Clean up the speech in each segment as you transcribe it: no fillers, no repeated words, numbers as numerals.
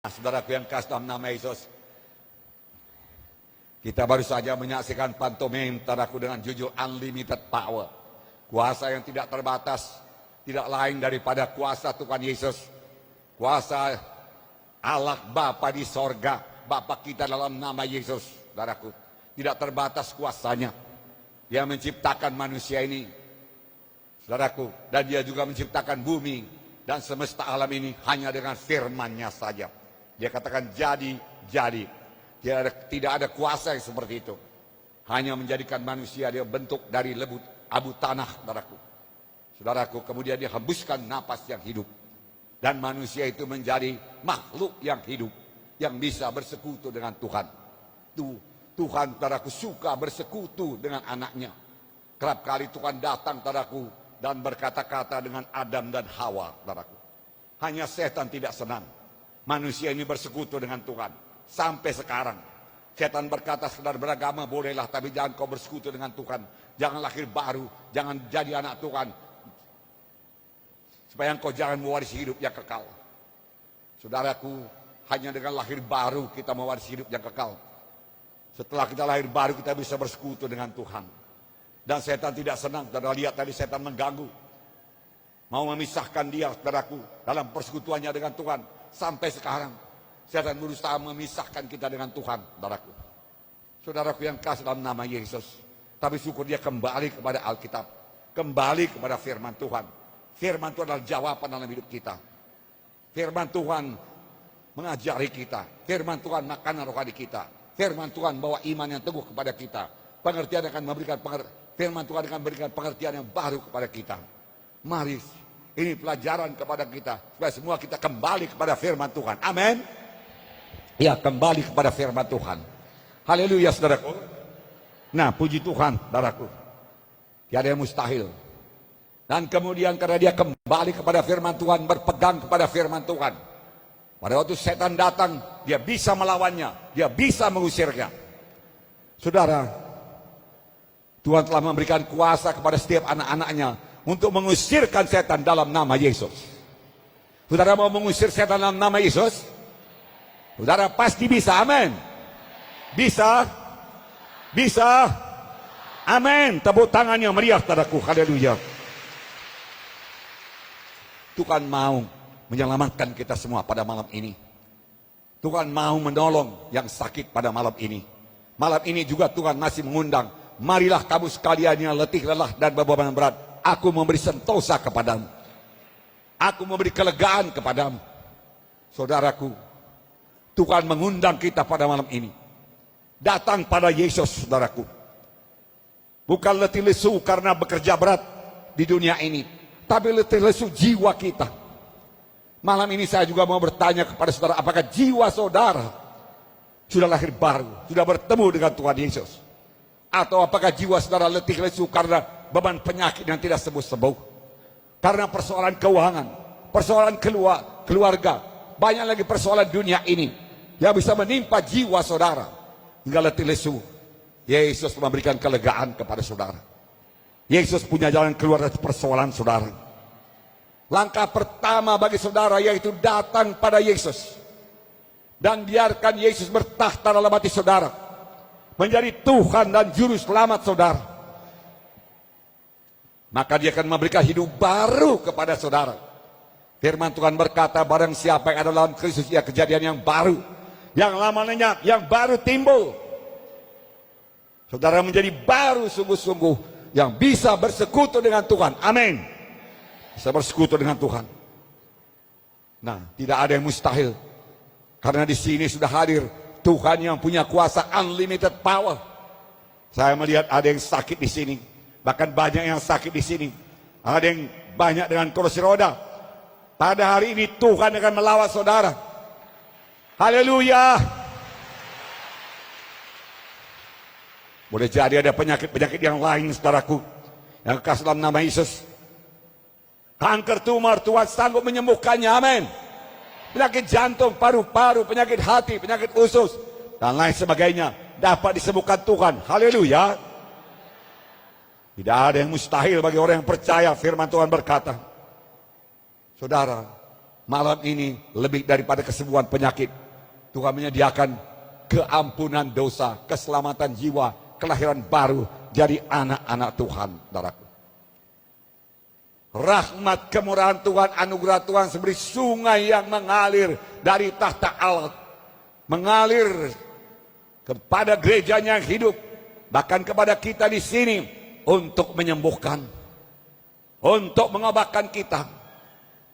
Saudaraku yang kasih dalam nama Yesus, kita baru saja menyaksikan pantomim saudaraku dengan judul Unlimited Power. Kuasa yang tidak terbatas, tidak lain daripada kuasa Tuhan Yesus. Kuasa Allah Bapa di sorga, Bapa kita dalam nama Yesus, saudaraku. Tidak terbatas kuasanya. Dia menciptakan manusia ini, saudaraku. Dan dia juga menciptakan bumi dan semesta alam ini hanya dengan firman-Nya saja. Dia katakan jadi. Tidak ada kuasa yang seperti itu. Hanya menjadikan manusia dia bentuk dari abu tanah, saudaraku. Saudaraku, kemudian dia hembuskan napas yang hidup. Dan manusia itu menjadi makhluk yang hidup, yang bisa bersekutu dengan Tuhan. Tuhan, saudaraku, suka bersekutu dengan anaknya. Kerap kali Tuhan datang, saudaraku, dan berkata-kata dengan Adam dan Hawa, saudaraku. Hanya setan tidak senang manusia ini bersekutu dengan Tuhan. Sampai sekarang setan berkata, sekedar beragama bolehlah, tapi jangan kau bersekutu dengan Tuhan. Jangan lahir baru, jangan jadi anak Tuhan, supaya engkau jangan mewarisi hidup yang kekal. Saudaraku, hanya dengan lahir baru kita mewarisi hidup yang kekal. Setelah kita lahir baru kita bisa bersekutu dengan Tuhan. Dan setan tidak senang. Saudara lihat tadi setan mengganggu, mau memisahkan dia, saudaraku, dalam persekutuannya dengan Tuhan. Sampai sekarang setan berusaha memisahkan kita dengan Tuhan, saudaraku. Saudaraku yang kasih dalam nama Yesus. Tapi syukur dia kembali kepada Alkitab, kembali kepada firman Tuhan. Firman Tuhan adalah jawaban dalam hidup kita. Firman Tuhan mengajari kita. Firman Tuhan makanan rohani kita. Firman Tuhan bawa iman yang teguh kepada kita. Pengertian akan memberikan firman Tuhan akan memberikan pengertian yang baru kepada kita. Mari, ini pelajaran kepada kita, supaya semua kita kembali kepada firman Tuhan. Amin. Ya, kembali kepada firman Tuhan. Haleluya, saudaraku. Nah, puji Tuhan, saudaraku. Tiada yang mustahil. Dan kemudian karena dia kembali kepada firman Tuhan, berpegang kepada firman Tuhan. Pada waktu setan datang, dia bisa melawannya, dia bisa mengusirnya. Saudara, Tuhan telah memberikan kuasa kepada setiap anak-anaknya untuk mengusirkan setan dalam nama Yesus. Saudara mau mengusir setan dalam nama Yesus? Saudara pasti bisa, amin. Bisa. Amin. Tepuk tangannya meriah, saudaraku. Haleluya. Tuhan mau menyelamatkan kita semua pada malam ini. Tuhan mau menolong yang sakit pada malam ini. Malam ini juga Tuhan masih mengundang, marilah kamu sekalian yang letih, lelah, dan beban berat, aku memberi sentosa kepadamu. Aku memberi kelegaan kepadamu. Saudaraku, Tuhan mengundang kita pada malam ini. Datang pada Yesus, saudaraku. Bukan letih lesu karena bekerja berat di dunia ini, tapi letih lesu jiwa kita. Malam ini saya juga mau bertanya kepada saudara, apakah jiwa saudara sudah lahir baru, sudah bertemu dengan Tuhan Yesus? Atau apakah jiwa saudara letih lesu karena beban penyakit yang tidak sembuh-sembuh? Karena persoalan keuangan, persoalan keluarga, banyak lagi persoalan dunia ini yang bisa menimpa jiwa saudara hingga letih lesu. Yesus memberikan kelegaan kepada saudara. Yesus punya jalan keluar dari persoalan saudara. Langkah pertama bagi saudara yaitu datang pada Yesus dan biarkan Yesus bertahta dalam hati saudara, menjadi Tuhan dan Juru Selamat saudara. Maka dia akan memberikan hidup baru kepada saudara. Firman Tuhan berkata, barang siapa yang ada dalam Kristus, ia kejadian yang baru. Yang lama lenyap, yang baru timbul. Saudara menjadi baru sungguh-sungguh, yang bisa bersekutu dengan Tuhan. Amin. Bisa bersekutu dengan Tuhan. Nah, tidak ada yang mustahil. Karena di sini sudah hadir Tuhan yang punya kuasa unlimited power. Saya melihat ada yang sakit di sini. Bahkan banyak yang sakit di sini. Ada yang banyak dengan kursi roda. Pada hari ini Tuhan akan melawat saudara. Haleluya. Boleh jadi ada penyakit-penyakit yang lain, saudaraku, yang kasih dalam nama Yesus. Kanker tumor, Tuhan sanggup menyembuhkannya, amin. Penyakit jantung, paru-paru, penyakit hati, penyakit usus, dan lain sebagainya dapat disembuhkan Tuhan. Haleluya. Tidak ada yang mustahil bagi orang yang percaya. Firman Tuhan berkata, saudara, malam ini lebih daripada kesembuhan penyakit, Tuhan menyediakan keampunan dosa, keselamatan jiwa, kelahiran baru jadi anak-anak Tuhan, saudaraku. Rahmat kemurahan Tuhan, anugerah Tuhan seperti sungai yang mengalir dari tahta Allah, mengalir kepada gerejanya yang hidup, bahkan kepada kita di sini untuk menyembuhkan, untuk mengobatkan kita,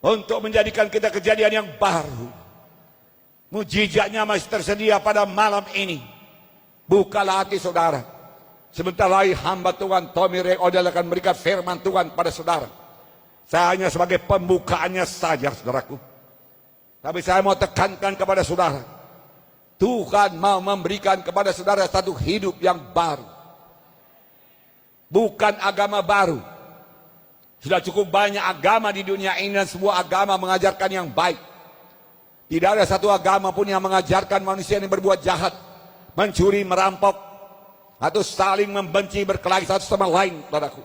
untuk menjadikan kita kejadian yang baru. Mujizatnya masih tersedia pada malam ini. Bukalah hati saudara. Sebentar lagi hamba Tuhan Tommy Ray Odell akan memberikan firman Tuhan pada saudara. Saya hanya sebagai pembukaannya saja, saudaraku. Tapi saya mau tekankan kepada saudara, Tuhan mau memberikan kepada saudara satu hidup yang baru. Bukan agama baru. Sudah cukup banyak agama di dunia ini dan semua agama mengajarkan yang baik. Tidak ada satu agama pun yang mengajarkan manusia yang berbuat jahat, mencuri, merampok, atau saling membenci, berkelahi satu sama lain, saudaraku.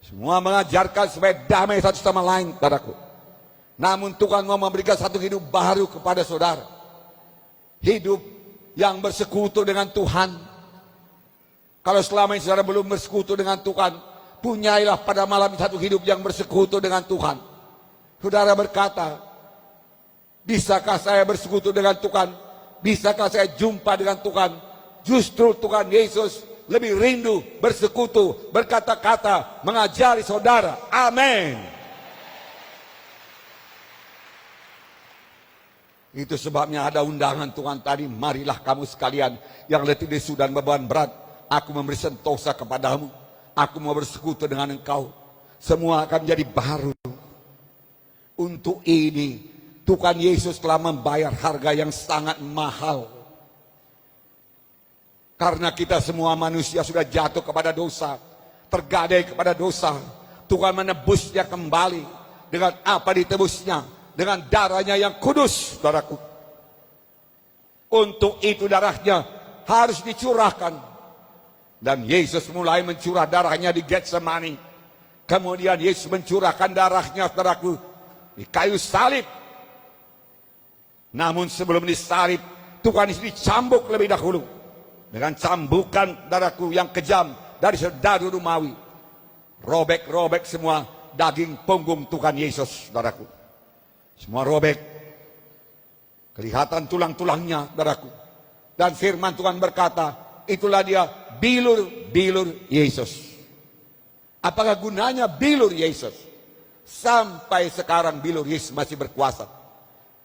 Semua mengajarkan supaya damai satu sama lain, saudaraku. Namun Tuhan mau memberikan satu hidup baru kepada saudara. Hidup yang bersekutu dengan Tuhan. Kalau selama ini saudara belum bersekutu dengan Tuhan, punyailah pada malam satu hidup yang bersekutu dengan Tuhan. Saudara berkata, bisakah saya bersekutu dengan Tuhan? Bisakah saya jumpa dengan Tuhan? Justru Tuhan Yesus lebih rindu bersekutu, berkata-kata, mengajari saudara. Amin. Itu sebabnya ada undangan Tuhan tadi. Marilah kamu sekalian yang letih lesu dan beban berat, aku memberi sentosa kepadamu. Aku mau bersekutu dengan engkau. Semua akan menjadi baru. Untuk ini Tuhan Yesus telah membayar harga yang sangat mahal. Karena kita semua manusia sudah jatuh kepada dosa, tergadai kepada dosa. Tuhan menebusnya kembali. Dengan apa ditebusnya? Dengan darahnya yang kudus, saudaraku. Untuk itu darahnya harus dicurahkan. Dan Yesus mulai mencurah darahnya di Getsemani. Kemudian Yesus mencurahkan darahnya, saudaraku, di kayu salib. Namun sebelum disalib, Tuhan Yesus dicambuk lebih dahulu. Dengan cambukan, saudaraku, yang kejam dari serdadu Romawi. Robek-robek semua daging punggung Tuhan Yesus, saudaraku. Semua robek. Kelihatan tulang-tulangnya, saudaraku. Dan firman Tuhan berkata, itulah dia bilur-bilur Yesus. Apakah gunanya bilur Yesus? Sampai sekarang bilur Yesus masih berkuasa.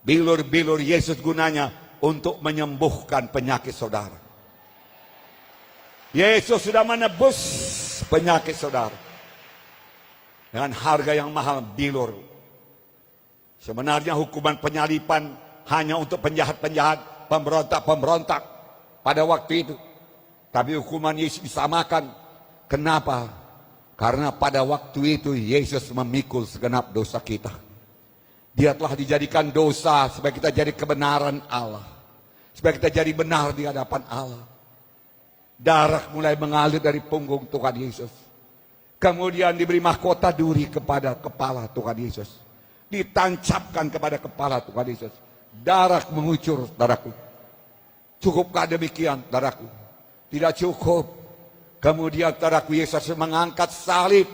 Bilur-bilur Yesus gunanya untuk menyembuhkan penyakit saudara. Yesus sudah menebus penyakit saudara. Dengan harga yang mahal, bilur. Sebenarnya hukuman penyalipan hanya untuk penjahat-penjahat, pemberontak-pemberontak pada waktu itu. Tapi hukuman Yesus disamakan. Kenapa? Karena pada waktu itu Yesus memikul segenap dosa kita. Dia telah dijadikan dosa supaya kita jadi kebenaran Allah. Supaya kita jadi benar di hadapan Allah. Darah mulai mengalir dari punggung Tuhan Yesus. Kemudian diberi mahkota duri kepada kepala Tuhan Yesus. Ditancapkan kepada kepala Tuhan Yesus. Darah mengucur, saudaraku. Cukupkah demikian, saudaraku? Tidak cukup. Kemudian saudaraku, Yesus mengangkat salib.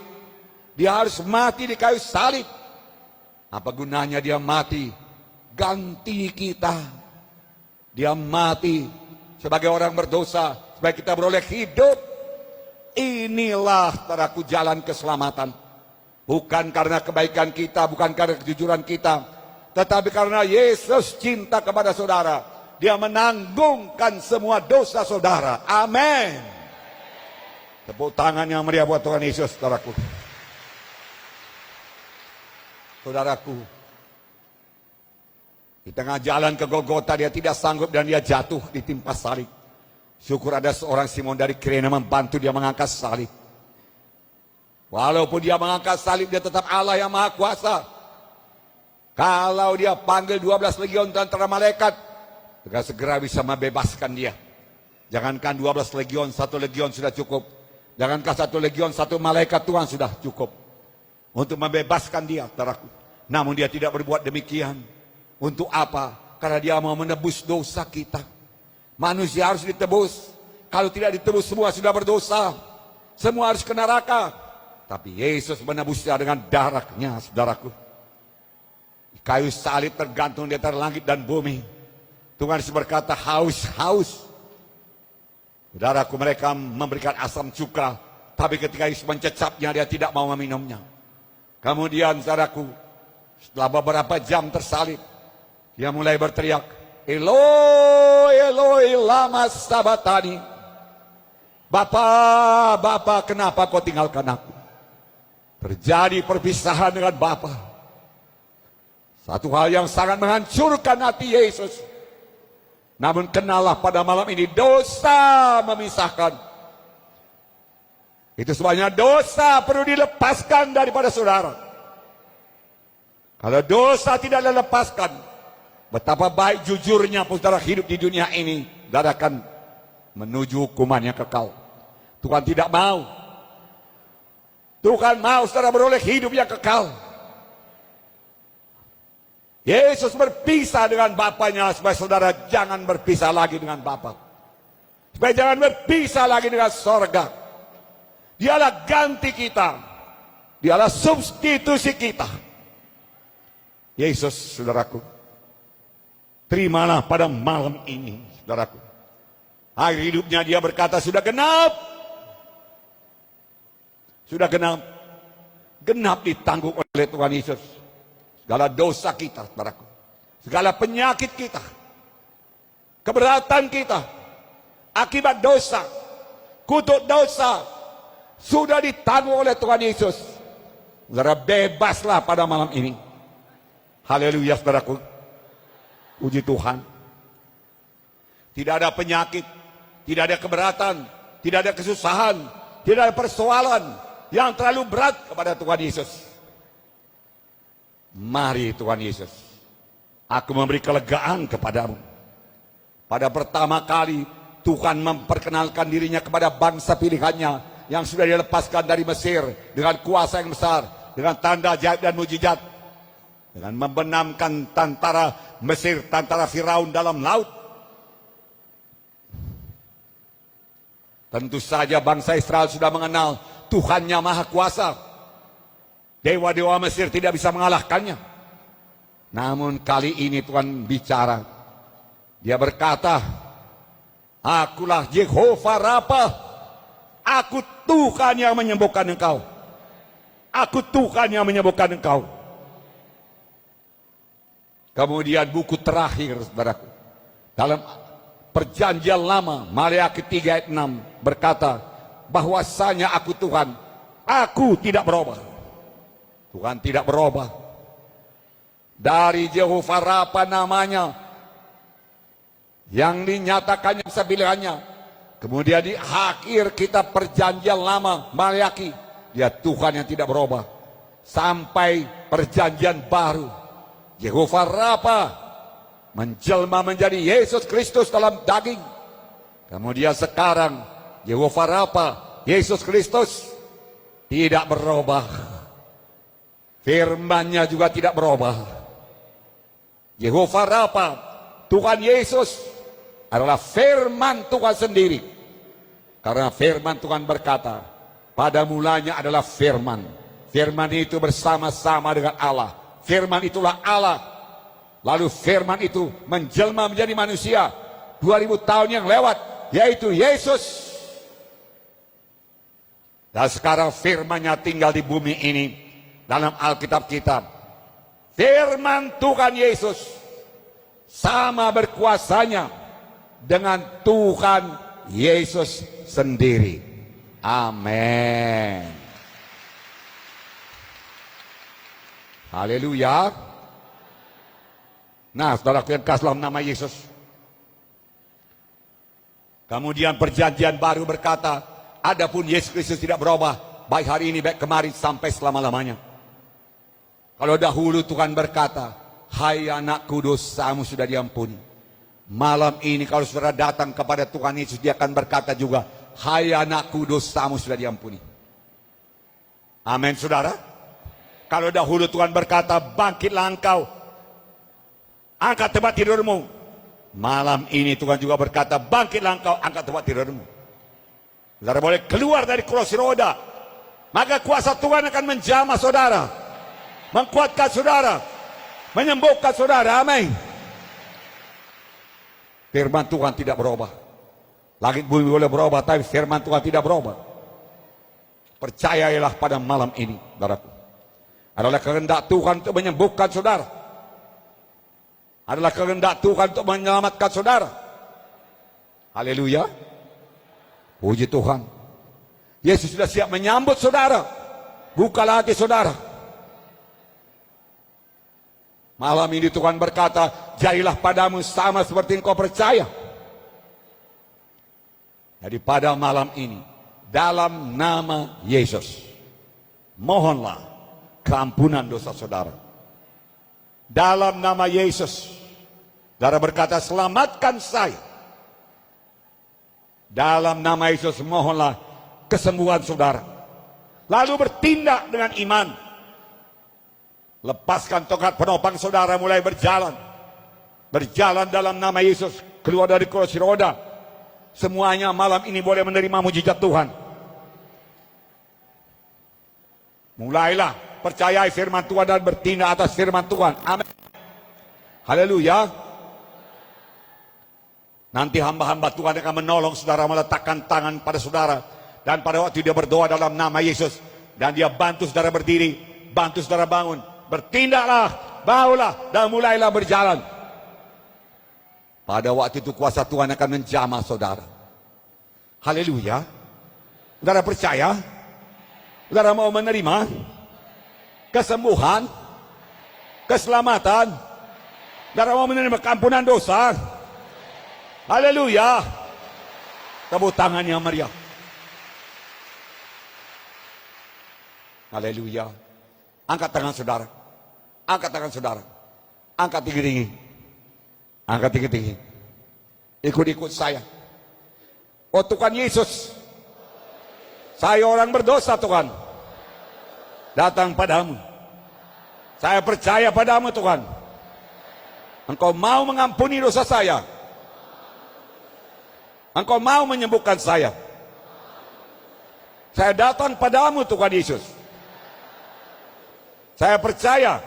Dia harus mati di kayu salib. Apa gunanya dia mati? Ganti kita. Dia mati sebagai orang berdosa, supaya kita beroleh hidup. Inilah, saudaraku, jalan keselamatan. Bukan karena kebaikan kita, bukan karena kejujuran kita, tetapi karena Yesus cinta kepada saudara. Dia menanggungkan semua dosa saudara. Amin. Tepuk tangan yang meriah buat Tuhan Yesus, saudaraku. Saudaraku, di tengah jalan ke Golgota dia tidak sanggup dan dia jatuh ditimpa salib. Syukur ada seorang Simon dari Kirene membantu dia mengangkat salib. Walaupun dia mengangkat salib, dia tetap Allah yang Maha Kuasa. Kalau dia panggil 12 legion tentara malaikat, dia segera bisa membebaskan dia. Jangankan 12 legion, 1 legion sudah cukup. Jangankan 1 legion, 1 malaikat Tuhan sudah cukup untuk membebaskan dia, saudaraku. Namun dia tidak berbuat demikian. Untuk apa? Karena dia mau menebus dosa kita. Manusia harus ditebus. Kalau tidak ditebus, semua sudah berdosa. Semua harus ke neraka. Tapi Yesus menebusnya dengan darahnya, saudaraku. Kayu salib tergantung di antara langit dan bumi. Tuhan berkata, haus, haus. Saudaraku, mereka memberikan asam cuka. Tapi ketika Yesus mencecapnya, dia tidak mau meminumnya. Kemudian, saudaraku, setelah beberapa jam tersalib, dia mulai berteriak, Eloi, Eloi, lama sabatani. Bapa, Bapa, kenapa kau tinggalkan aku? Terjadi perpisahan dengan Bapa. Satu hal yang sangat menghancurkan hati Yesus. Namun kenallah pada malam ini dosa memisahkan. Itu sebabnya dosa perlu dilepaskan daripada saudara. Kalau dosa tidak dilepaskan, betapa baik jujurnya saudara hidup di dunia ini, saudara akan menuju hukuman yang kekal. Tuhan tidak mau. Tuhan mau saudara beroleh hidup yang kekal. Yesus berpisah dengan Bapanya supaya saudara jangan berpisah lagi dengan Bapa. Supaya jangan berpisah lagi dengan sorga. Dialah ganti kita. Dialah substitusi kita. Yesus, saudaraku, terimalah pada malam ini, saudaraku. Akhir hidupnya dia berkata, sudah genap. Sudah genap. Genap ditanggung oleh Tuhan Yesus. Segala dosa kita, saudaraku. Segala penyakit kita. Keberatan kita. Akibat dosa. Kutuk dosa. Sudah ditanggung oleh Tuhan Yesus. Saudara, bebaslah pada malam ini. Haleluya, saudaraku. Puji Tuhan. Tidak ada penyakit. Tidak ada keberatan. Tidak ada kesusahan. Tidak ada persoalan yang terlalu berat kepada Tuhan Yesus. Mari Tuhan Yesus, aku memberi kelegaan kepadamu. Pada pertama kali Tuhan memperkenalkan dirinya kepada bangsa pilihannya yang sudah dilepaskan dari Mesir dengan kuasa yang besar, dengan tanda ajaib dan mujizat, dengan membenamkan tentara Mesir, tentara Firaun dalam laut. Tentu saja bangsa Israel sudah mengenal Tuhannya Maha Kuasa. Dewa-dewa Mesir tidak bisa mengalahkannya. Namun kali ini Tuhan bicara. Dia berkata, akulah Jehovah Rafa. Aku Tuhan yang menyembuhkan engkau. Aku Tuhan yang menyembuhkan engkau. Kemudian buku terakhir, saudaraku, dalam perjanjian lama, Maleakhi 3 ayat 6 berkata, bahwasanya aku Tuhan, aku tidak berubah. Tuhan tidak berubah. Dari Jehovah Rafa namanya yang dinyatakannya pilihannya. Kemudian di akhir kitab perjanjian lama Maleakhi, dia Tuhan yang tidak berubah. Sampai perjanjian baru, Jehovah Rafa menjelma menjadi Yesus Kristus dalam daging. Kemudian sekarang Jehovah Rafa, Yesus Kristus tidak berubah. Firman-Nya juga tidak berubah. Jehovah Rafa, Tuhan Yesus adalah firman Tuhan sendiri. Karena firman Tuhan berkata, pada mulanya adalah firman. Firman itu bersama-sama dengan Allah. Firman itulah Allah. Lalu firman itu menjelma menjadi manusia 2000 tahun yang lewat, yaitu Yesus. Dan sekarang firman-Nya tinggal di bumi ini. Dalam Alkitab kita, firman Tuhan Yesus sama berkuasanya dengan Tuhan Yesus sendiri. Amin. Haleluya. Nah, saudaraku yang kasih dalam nama Yesus. Kemudian perjanjian baru berkata, adapun Yesus Kristus tidak berubah, baik hari ini, baik kemarin, sampai selama-lamanya. Kalau dahulu Tuhan berkata, hai anakku, dosamu sudah diampuni. Malam ini kalau saudara datang kepada Tuhan Yesus, dia akan berkata juga, hai anakku, dosamu sudah diampuni. Amin, saudara. Kalau dahulu Tuhan berkata, bangkitlah engkau, angkat tempat tidurmu. Malam ini Tuhan juga berkata, bangkitlah engkau, angkat tempat tidurmu. Saudara boleh keluar dari kursi roda, maka kuasa Tuhan akan menjamah saudara, mengkuatkan saudara, menyembuhkan saudara. Amin. Firman Tuhan tidak berubah. Langit bumi boleh berubah, tapi firman Tuhan tidak berubah. Percayailah pada malam ini, saudaraku. Adalah kehendak Tuhan untuk menyembuhkan saudara. Adalah kehendak Tuhan untuk menyelamatkan saudara. Haleluya. Puji Tuhan. Yesus sudah siap menyambut saudara. Bukalah hati saudara. Malam ini Tuhan berkata, jadilah padamu sama seperti engkau percaya. Jadi pada malam ini, dalam nama Yesus, mohonlah keampunan dosa saudara. Dalam nama Yesus, saudara berkata, selamatkan saya. Dalam nama Yesus, mohonlah kesembuhan saudara. Lalu bertindak dengan iman. Lepaskan tongkat penopang saudara, mulai berjalan. Berjalan dalam nama Yesus, keluar dari kursi roda. Semuanya malam ini boleh menerima mujizat Tuhan. Mulailah percayai firman Tuhan dan bertindak atas firman Tuhan. Amin. Haleluya. Nanti hamba-hamba Tuhan akan menolong saudara, meletakkan tangan pada saudara. Dan pada waktu dia berdoa dalam nama Yesus, dan dia bantu saudara berdiri, bantu saudara bangun. Bertindaklah, bahulah, dan mulailah berjalan. Pada waktu itu kuasa Tuhan akan menjamah saudara. Haleluya. Saudara percaya? Saudara mau menerima kesembuhan, keselamatan? Saudara mau menerima keampunan dosa? Haleluya. Tepuk tangan yang meriah. Haleluya. Angkat tangan saudara. Angkat tangan saudara. Angkat tinggi-tinggi. Angkat tinggi-tinggi. Ikut-ikut saya. Oh Tuhan Yesus, saya orang berdosa Tuhan, datang padamu. Saya percaya padamu Tuhan. Engkau mau mengampuni dosa saya. Engkau mau menyembuhkan saya. Saya datang padamu Tuhan Yesus. Saya percaya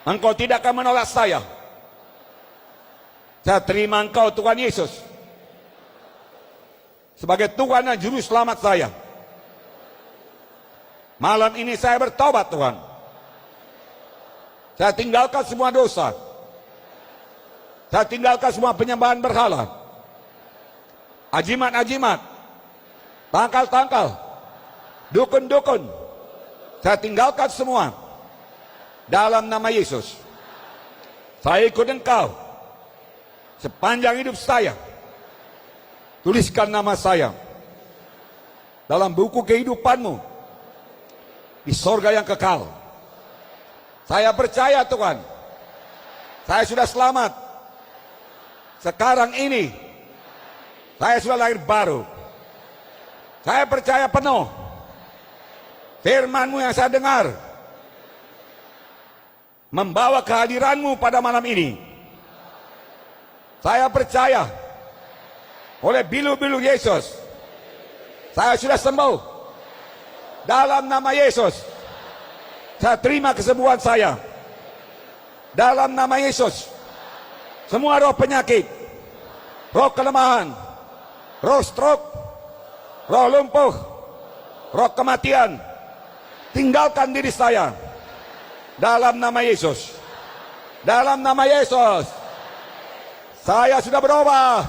Engkau tidak akan menolak saya. Saya terima Engkau Tuhan Yesus sebagai Tuhan dan Juru Selamat saya. Malam ini saya bertobat Tuhan. Saya tinggalkan semua dosa. Saya tinggalkan semua penyembahan berhala, ajimat-ajimat, tangkal-tangkal, dukun-dukun. Saya tinggalkan semua. Dalam nama Yesus, saya ikut Engkau sepanjang hidup saya. Tuliskan nama saya dalam buku kehidupan-Mu di sorga yang kekal. Saya percaya Tuhan, saya sudah selamat. Sekarang ini saya sudah lahir baru. Saya percaya penuh firman-Mu yang saya dengar, membawa kehadiran-Mu pada malam ini. Saya percaya oleh bilu-bilu Yesus, saya sudah sembuh. Dalam nama Yesus, saya terima kesembuhan saya. Dalam nama Yesus, semua roh penyakit, roh kelemahan, roh stroke, roh lumpuh, roh kematian, tinggalkan diri saya. Dalam nama Yesus. Dalam nama Yesus. Saya sudah berubah.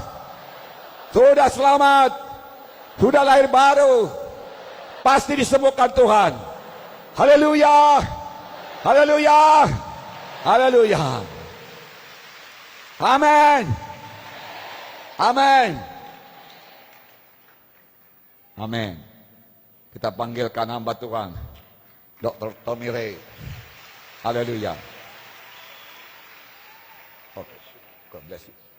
Sudah selamat. Sudah lahir baru. Pasti disembuhkan Tuhan. Haleluya. Haleluya. Haleluya. Amin. Amin. Amin. Kita panggilkan hamba Tuhan, Dr. Tommy Ray. Haleluya. Okay. God bless you.